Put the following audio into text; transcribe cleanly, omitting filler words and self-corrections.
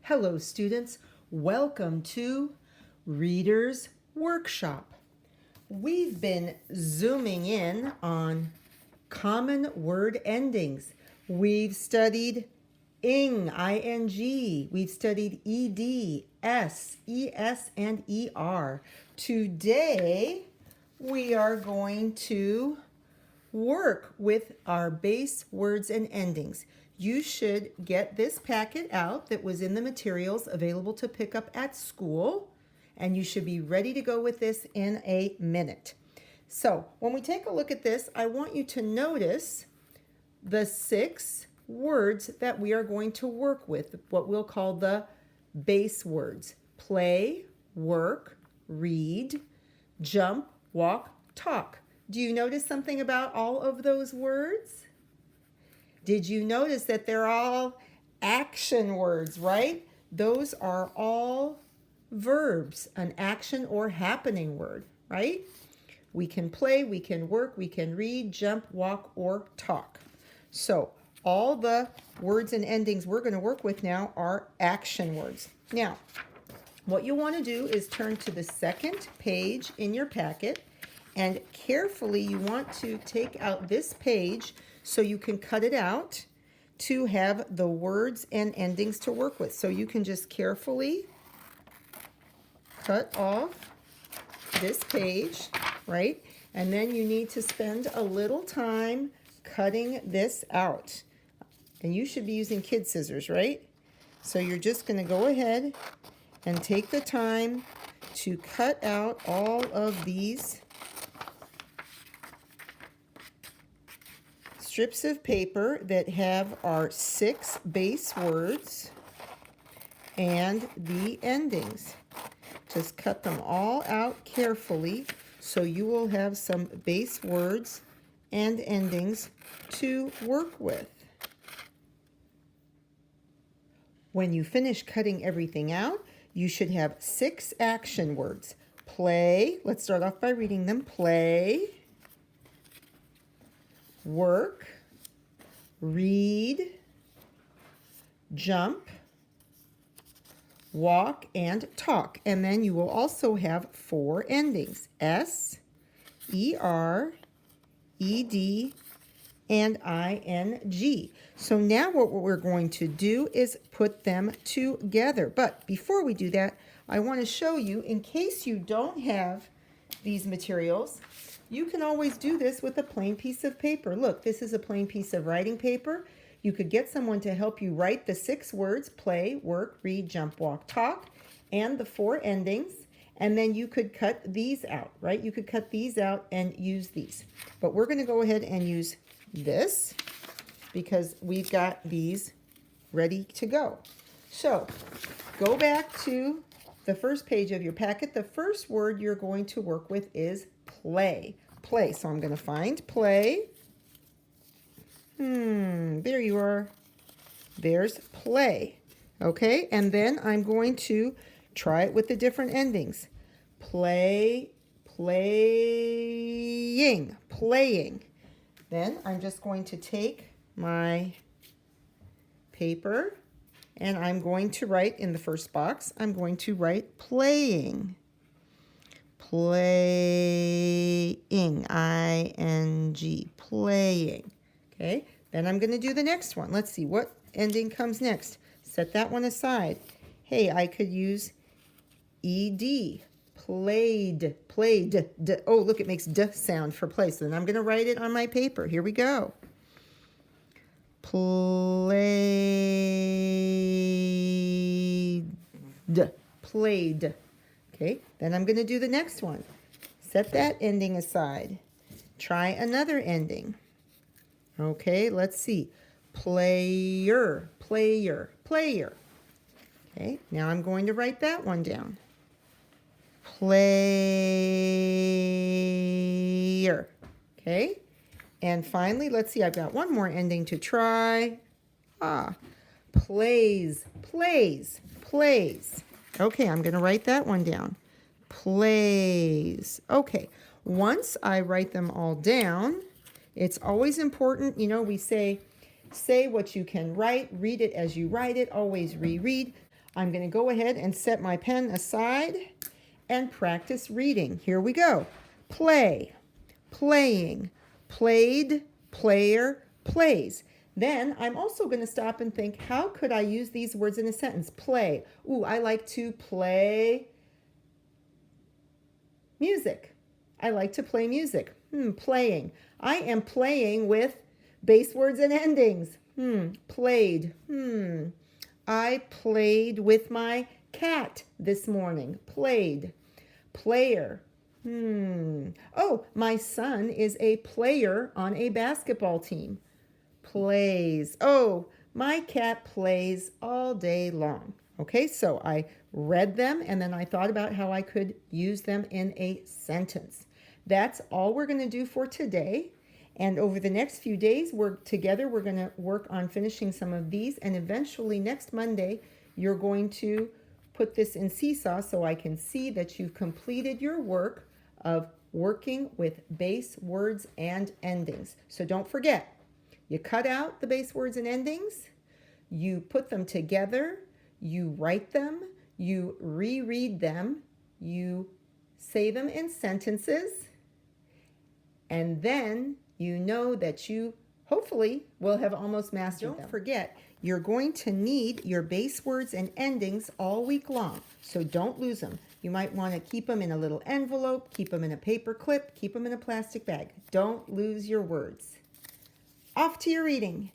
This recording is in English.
Hello, students. Welcome to Reader's Workshop. We've been zooming in on common word endings. We've studied ing, ing. We've studied ed, s, es, and er. Today, we are going to work with our base words and endings. You should get this packet out that was in the materials available to pick up at school, and you should be ready to go with this in a minute. So when we take a look at this, I want you to notice the 6 words that we are going to work with, what we'll call the base words: play, work, read, jump, walk, talk. Do you notice something about all of those words? Did you notice that they're all action words, right? Those are all verbs, an action or happening word, right? We can play, we can work, we can read, jump, walk, or talk. So all the words and endings we're going to work with now are action words. Now, what you want to do is turn to the second page in your packet, and carefully you want to take out this page so you can cut it out to have the words and endings to work with. So you can just carefully cut off this page, right? And then you need to spend a little time cutting this out. And you should be using kid scissors, right? So you're just going to go ahead and take the time to cut out all of these strips of paper that have our 6 base words and the endings. Just cut them all out carefully so you will have some base words and endings to work with. When you finish cutting everything out, you should have 6 action words. Play, let's start off by reading them. Play, work, read, jump, walk, and talk. And then you will also have 4 endings: S, ER, ED, and ING. So now what we're going to do is put them together. But before we do that, I want to show you, in case you don't have these materials, you can always do this with a plain piece of paper. Look, this is a plain piece of writing paper. You could get someone to help you write the 6 words: play, work, read, jump, walk, talk, and the 4 endings. And then you could cut these out, right? You could cut these out and use these. But we're going to go ahead and use this because we've got these ready to go. So go back to the first page of your packet. The first word you're going to work with is play. Play. So I'm going to find play. There you are. There's play. Okay, and then I'm going to try it with the different endings. Play, playing, playing. Then I'm just going to take my paper and I'm going to write in the first box, I'm going to write playing. Playing, ing, playing. Okay, then I'm going to do the next one. Let's see what ending comes next. Set that one aside. Hey, I could use ed, played, played. Oh, look, it makes d sound for play. So then I'm going to write it on my paper. Here we go. Played, played. Okay, then I'm going to do the next one. Set that ending aside. Try another ending. Okay, let's see. Player, player, player. Okay, now I'm going to write that one down. Player. Okay, and finally, let's see, I've got one more ending to try. Plays, plays, plays. Okay, I'm going to write that one down. Plays. Okay, once I write them all down, it's always important, we say what you can write, read it as you write it, always reread. I'm going to go ahead and set my pen aside and practice reading. Here we go. Play, playing, played, player, plays. Then I'm also going to stop and think, how could I use these words in a sentence? Play. Ooh, I like to play music. I like to play music. Playing. I am playing with base words and endings. Played. I played with my cat this morning. Played. Player. Oh, my son is a player on a basketball team. Plays. Oh, my cat plays all day long. Okay, so I read them and then I thought about how I could use them in a sentence. That's all we're going to do for today. And over the next few days, we're going to work on finishing some of these. And eventually next Monday, you're going to put this in Seesaw so I can see that you've completed your work of working with base words and endings. So don't forget, you cut out the base words and endings, you put them together, you write them, you reread them, you say them in sentences, and then you know that you hopefully will have almost mastered them. Don't forget, you're going to need your base words and endings all week long, so don't lose them. You might want to keep them in a little envelope, keep them in a paper clip, keep them in a plastic bag. Don't lose your words. Off to your reading.